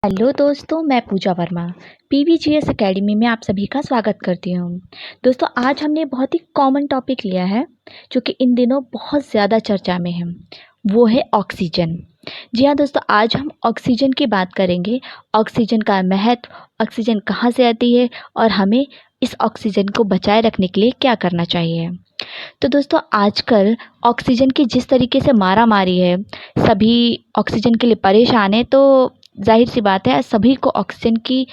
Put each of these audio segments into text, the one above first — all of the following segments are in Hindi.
हेलो दोस्तों, मैं पूजा वर्मा पीवीजीएस एकेडमी में आप सभी का स्वागत करती हूँ। दोस्तों, आज हमने बहुत ही कॉमन टॉपिक लिया है जो कि इन दिनों बहुत ज़्यादा चर्चा में है। वो है ऑक्सीजन। जी हाँ दोस्तों, आज हम ऑक्सीजन की बात करेंगे। ऑक्सीजन का महत्व, ऑक्सीजन कहाँ से आती है और हमें इस ऑक्सीजन को बचाए रखने के लिए क्या करना चाहिए। तो दोस्तों, आजकल ऑक्सीजन की जिस तरीके से मारामारी है, सभी ऑक्सीजन के लिए परेशान हैं, तो ज़ाहिर सी बात है सभी को ऑक्सीजन की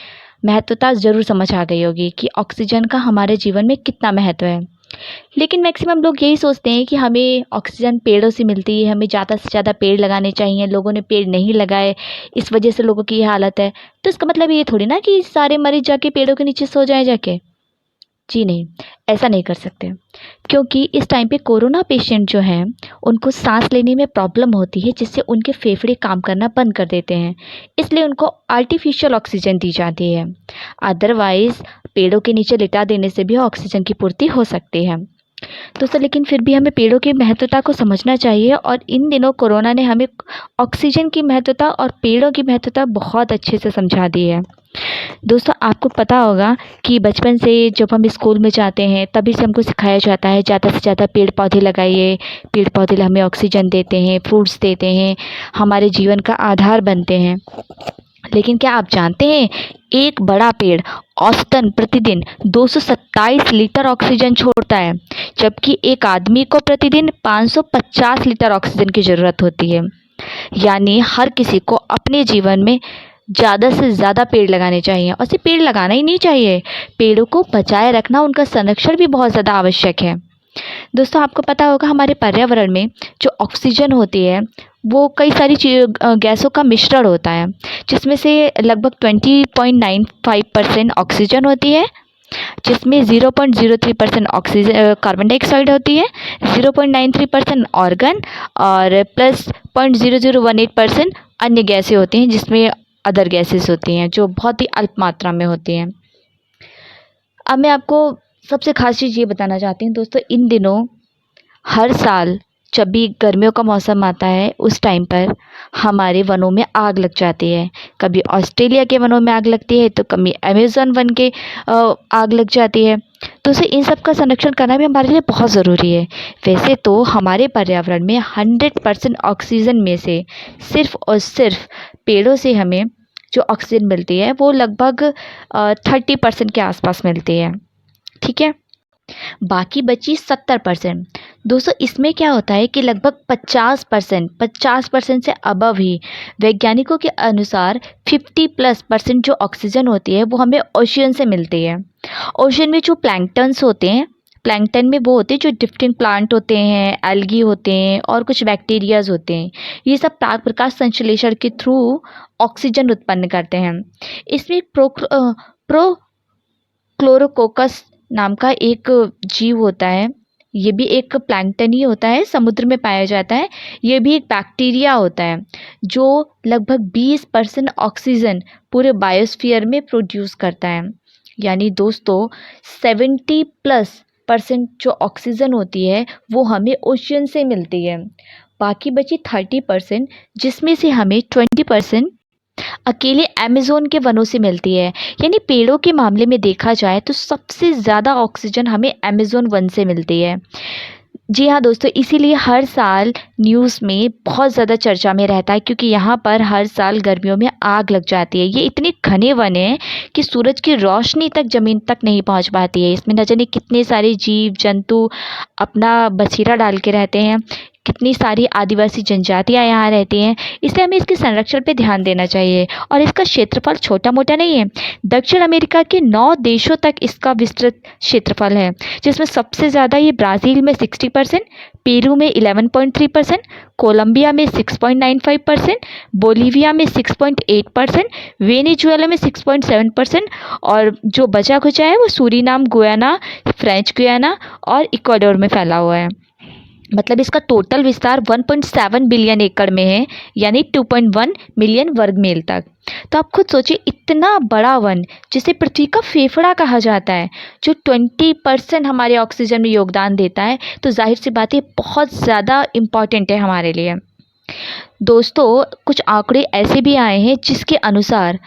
महत्वता ज़रूर समझ आ गई होगी कि ऑक्सीजन का हमारे जीवन में कितना महत्व है। लेकिन मैक्सिमम लोग यही सोचते हैं कि हमें ऑक्सीजन पेड़ों से मिलती है, हमें ज़्यादा से ज़्यादा पेड़ लगाने चाहिए। लोगों ने पेड़ नहीं लगाए, इस वजह से लोगों की ये हालत है। तो इसका मतलब ये थोड़ी ना कि सारे मरीज जाके पेड़ों के नीचे सो जाएं जाके। जी नहीं, ऐसा नहीं कर सकते, क्योंकि इस टाइम पे कोरोना पेशेंट जो हैं उनको सांस लेने में प्रॉब्लम होती है, जिससे उनके फेफड़े काम करना बंद कर देते हैं। इसलिए उनको आर्टिफिशियल ऑक्सीजन दी जाती है। अदरवाइज़ पेड़ों के नीचे लिटा देने से भी ऑक्सीजन की पूर्ति हो सकती है। दोस्तों, लेकिन फिर भी हमें पेड़ों की महत्वता को समझना चाहिए, और इन दिनों कोरोना ने हमें ऑक्सीजन की महत्वता और पेड़ों की महत्वता बहुत अच्छे से समझा दी है। दोस्तों, आपको पता होगा कि बचपन से जब हम स्कूल में जाते हैं तभी से हमको सिखाया जाता है ज़्यादा से ज़्यादा पेड़ पौधे लगाइए। पेड़ पौधे हमें ऑक्सीजन देते हैं, फ्रूट्स देते हैं, हमारे जीवन का आधार बनते हैं। लेकिन क्या आप जानते हैं, एक बड़ा पेड़ औसतन प्रतिदिन 227 लीटर ऑक्सीजन छोड़ता है, जबकि एक आदमी को प्रतिदिन 550 लीटर ऑक्सीजन की ज़रूरत होती है। यानी हर किसी को अपने जीवन में ज़्यादा से ज़्यादा पेड़ लगाने चाहिए, और सिर्फ पेड़ लगाना ही नहीं चाहिए, पेड़ों को बचाए रखना, उनका संरक्षण भी बहुत ज़्यादा आवश्यक है। दोस्तों, आपको पता होगा हमारे पर्यावरण में जो ऑक्सीजन होती है वो कई सारी गैसों का मिश्रण होता है, जिसमें से लगभग 20.95% ऑक्सीजन होती है, जिसमें 0.03% ऑक्सीजन कार्बन डाइऑक्साइड होती है, 0.93% ऑर्गन, और प्लस 0.0018% अन्य गैसें होती हैं, जिसमें अदर गैसेस होती हैं जो बहुत ही अल्प मात्रा में होती हैं। अब मैं आपको सबसे खास चीज़ ये बताना चाहती हूँ दोस्तों, इन दिनों हर साल जब भी गर्मियों का मौसम आता है उस टाइम पर हमारे वनों में आग लग जाती है। कभी ऑस्ट्रेलिया के वनों में आग लगती है, तो कभी अमेज़न वन के आग लग जाती है। तो उसे इन सब का संरक्षण करना भी हमारे लिए बहुत ज़रूरी है। वैसे तो हमारे पर्यावरण में 100% ऑक्सीजन में से सिर्फ़ और सिर्फ पेड़ों से हमें जो ऑक्सीजन मिलती है वो लगभग 30% के आसपास मिलती है। ठीक है, बाकी बची 70%। दोस्तों, इसमें क्या होता है कि लगभग 50% से अबव ही वैज्ञानिकों के अनुसार 50+% जो ऑक्सीजन होती है वो हमें ओशियन से मिलती है। ओशियन में जो प्लैंकटन्स होते हैं, प्लैंकटन में वो होते हैं जो डिफरेंट प्लांट होते हैं, एल्गी होते हैं और कुछ बैक्टीरियाज होते हैं। ये सब प्राक प्रकाश संश्लेषण के थ्रू ऑक्सीजन उत्पन्न करते हैं। इसमें प्रोक्लोरोकोकस नाम का एक जीव होता है। ये भी एक प्लैंकटन ही होता है, समुद्र में पाया जाता है। ये भी एक बैक्टीरिया होता है जो लगभग 20% ऑक्सीजन पूरे बायोस्फीयर में प्रोड्यूस करता है। यानी दोस्तों, 70+% जो ऑक्सीजन होती है वो हमें ओशियन से मिलती है। बाकी बची 30%, जिसमें से हमें 20% अकेले अमेज़न के वनों से मिलती है। यानी पेड़ों के मामले में देखा जाए तो सबसे ज़्यादा ऑक्सीजन हमें अमेज़न वन से मिलती है। जी हाँ दोस्तों, इसीलिए हर साल न्यूज़ में बहुत ज़्यादा चर्चा में रहता है, क्योंकि यहाँ पर हर साल गर्मियों में आग लग जाती है। ये इतने घने वन हैं कि सूरज की रोशनी तक ज़मीन तक नहीं पहुँच पाती है। इसमें न जाने कितने सारे जीव जंतु अपना बसेरा डाल के रहते हैं, कितनी सारी आदिवासी जनजातियाँ यहाँ रहती हैं। इसलिए हमें इसके संरक्षण पे ध्यान देना चाहिए, और इसका क्षेत्रफल छोटा मोटा नहीं है। दक्षिण अमेरिका के 9 देशों तक इसका विस्तृत क्षेत्रफल है, जिसमें सबसे ज़्यादा ये ब्राज़ील में 60%, पेरू में 11.3%, कोलंबिया में 6.95%, बोलीविया में 6.8%, वेनेजुएला में 6.7%, और जो बचा खुचा है वो सूरीनाम, गुयाना, फ्रेंच गुयाना और इक्वाडोर में फैला हुआ है। मतलब इसका टोटल विस्तार 1.7 बिलियन एकड़ में है, यानी 2.1 मिलियन वर्ग मील तक। तो आप खुद सोचिए, इतना बड़ा वन जिसे पृथ्वी का फेफड़ा कहा जाता है, जो 20% हमारे ऑक्सीजन में योगदान देता है, तो जाहिर सी बात है बहुत ज़्यादा इम्पॉर्टेंट है हमारे लिए। दोस्तों, कुछ आंकड़े ऐसे भी आए हैं जिसके अनुसार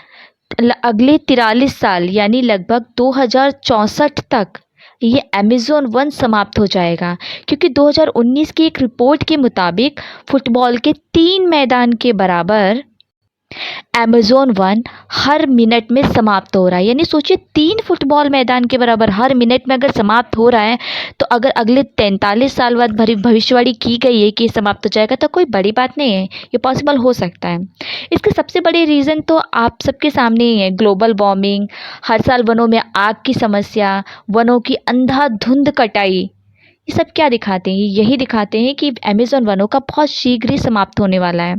अगले 43 साल यानी लगभग 2064 तक ये अमेज़न वन समाप्त हो जाएगा, क्योंकि 2019 की एक रिपोर्ट के मुताबिक फुटबॉल के 3 मैदान के बराबर अमेज़न वन हर मिनट में समाप्त हो रहा है। यानी सोचिए, 3 फुटबॉल मैदान के बराबर हर मिनट में अगर समाप्त हो रहा है, तो अगर अगले 43 साल बाद भविष्यवाणी की गई है कि ये समाप्त हो जाएगा, तो कोई बड़ी बात नहीं है, ये पॉसिबल हो सकता है। इसके सबसे बड़े रीज़न तो आप सबके सामने ही है, ग्लोबल वार्मिंग, हर साल वनों में आग की समस्या, वनों की अंधाधुंध कटाई। ये सब क्या दिखाते हैं? यही दिखाते हैं कि अमेज़न वनों का बहुत शीघ्र ही समाप्त होने वाला है।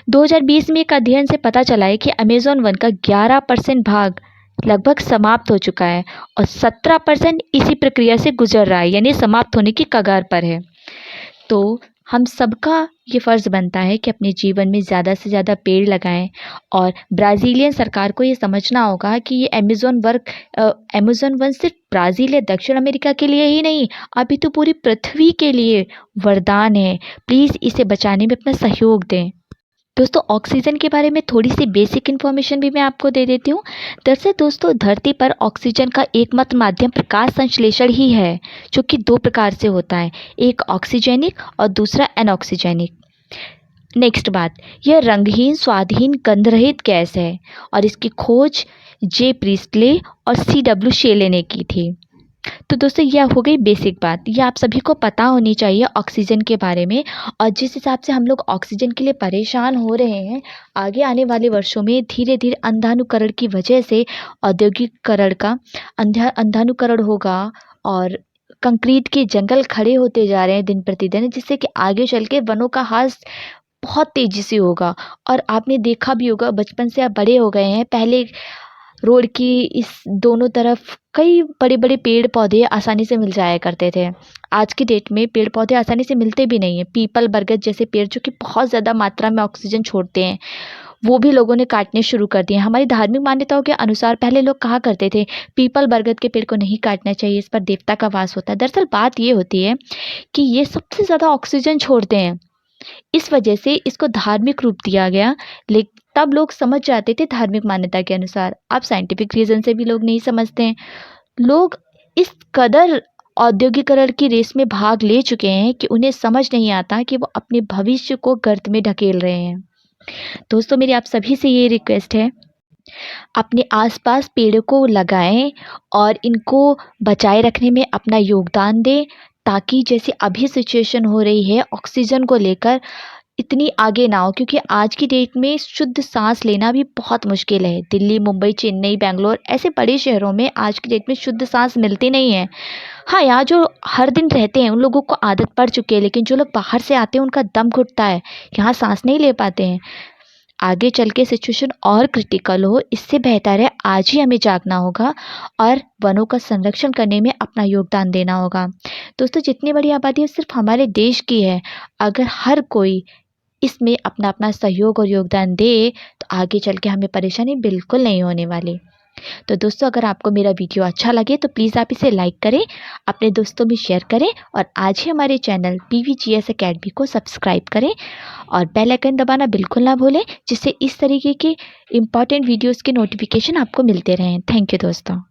2020 में एक अध्ययन से पता चला है कि अमेज़न वन का 11% भाग लगभग समाप्त हो चुका है और 17% इसी प्रक्रिया से गुजर रहा है, यानी समाप्त होने की कगार पर है। तो हम सबका ये फ़र्ज़ बनता है कि अपने जीवन में ज़्यादा से ज़्यादा पेड़ लगाएं और ब्राज़ीलियन सरकार को ये समझना होगा कि ये अमेज़न वन सिर्फ ब्राज़ील या दक्षिण अमेरिका के लिए ही नहीं, अभी तो पूरी पृथ्वी के लिए वरदान है। प्लीज़ इसे बचाने में अपना सहयोग दें। दोस्तों, ऑक्सीजन के बारे में थोड़ी सी बेसिक इन्फॉर्मेशन भी मैं आपको दे देती हूँ। दरअसल दोस्तों, धरती पर ऑक्सीजन का एकमात्र माध्यम प्रकाश संश्लेषण ही है, जो कि 2 प्रकार से होता है, एक ऑक्सीजेनिक और दूसरा एनऑक्सीजेनिक। नेक्स्ट बात, यह रंगहीन, स्वादहीन, गंधरहित गैस है और इसकी खोज जे प्रीस्टले और CW शेले ने की थी। तो दोस्तों, यह हो गई बेसिक बात, ये आप सभी को पता होनी चाहिए ऑक्सीजन के बारे में। और जिस हिसाब से हम लोग ऑक्सीजन के लिए परेशान हो रहे हैं, आगे आने वाले वर्षों में धीरे धीरे अंधानुकरण की वजह से औद्योगिकरण का अंधानुकरण होगा और कंक्रीट के जंगल खड़े होते जा रहे हैं दिन प्रतिदिन, जिससे कि आगे चल के वनों का ह्रास बहुत तेज़ी से होगा। और आपने देखा भी होगा, बचपन से आप बड़े हो गए हैं, पहले रोड की इस दोनों तरफ कई बड़े-बड़े पेड़-पौधे आसानी से मिल जाया करते थे। आज की डेट में पेड़-पौधे आसानी से मिलते भी नहीं हैं। पीपल, बरगद जैसे पेड़ जो कि बहुत ज़्यादा मात्रा में ऑक्सीजन छोड़ते हैं, वो भी लोगों ने काटने शुरू कर दिए हैं। हमारी धार्मिक मान्यताओं के अनुसार पहले लोग कहा करते थे, पीपल, बरगद के पेड़ को नहीं काटना चाहिए, इस पर देवता का वास होता है। दरअसल बात ये होती है कि ये सबसे ज़्यादा ऑक्सीजन छोड़ते हैं। इस वजह से इसको धार्मिक रूप दिया गया। तब लोग समझ जाते थे धार्मिक मान्यता के अनुसार। अब साइंटिफिक रीज़न से भी लोग नहीं समझते हैं। लोग इस कदर औद्योगिकरण की रेस में भाग ले चुके हैं कि उन्हें समझ नहीं आता कि वो अपने भविष्य को गर्त में ढकेल रहे हैं। दोस्तों, मेरी आप सभी से ये रिक्वेस्ट है, अपने आसपास पेड़ों को लगाएं और इनको बचाए रखने में अपना योगदान दें, ताकि जैसे अभी सिचुएशन हो रही है ऑक्सीजन को लेकर, इतनी आगे ना हो। क्योंकि आज की डेट में शुद्ध सांस लेना भी बहुत मुश्किल है। दिल्ली, मुंबई, चेन्नई, बैंगलोर ऐसे बड़े शहरों में आज की डेट में शुद्ध सांस मिलती नहीं है। हाँ, यहाँ जो हर दिन रहते हैं उन लोगों को आदत पड़ चुकी है, लेकिन जो लोग बाहर से आते हैं उनका दम घुटता है, यहाँ सांस नहीं ले पाते हैं। आगे चल के सिचुएशन और क्रिटिकल हो, इससे बेहतर है आज ही हमें जागना होगा और वनों का संरक्षण करने में अपना योगदान देना होगा। दोस्तों, जितनी बड़ी आबादी है सिर्फ हमारे देश की है। अगर हर कोई इसमें अपना अपना सहयोग और योगदान दे, तो आगे चल के हमें परेशानी बिल्कुल नहीं होने वाली। तो दोस्तों, अगर आपको मेरा वीडियो अच्छा लगे तो प्लीज़ आप इसे लाइक करें, अपने दोस्तों में शेयर करें और आज ही हमारे चैनल PVGS अकेडमी को सब्सक्राइब करें और बेल आइकन दबाना बिल्कुल ना भूलें, जिससे इस तरीके के इम्पॉर्टेंट वीडियोज़ के नोटिफिकेशन आपको मिलते रहें। थैंक यू दोस्तों।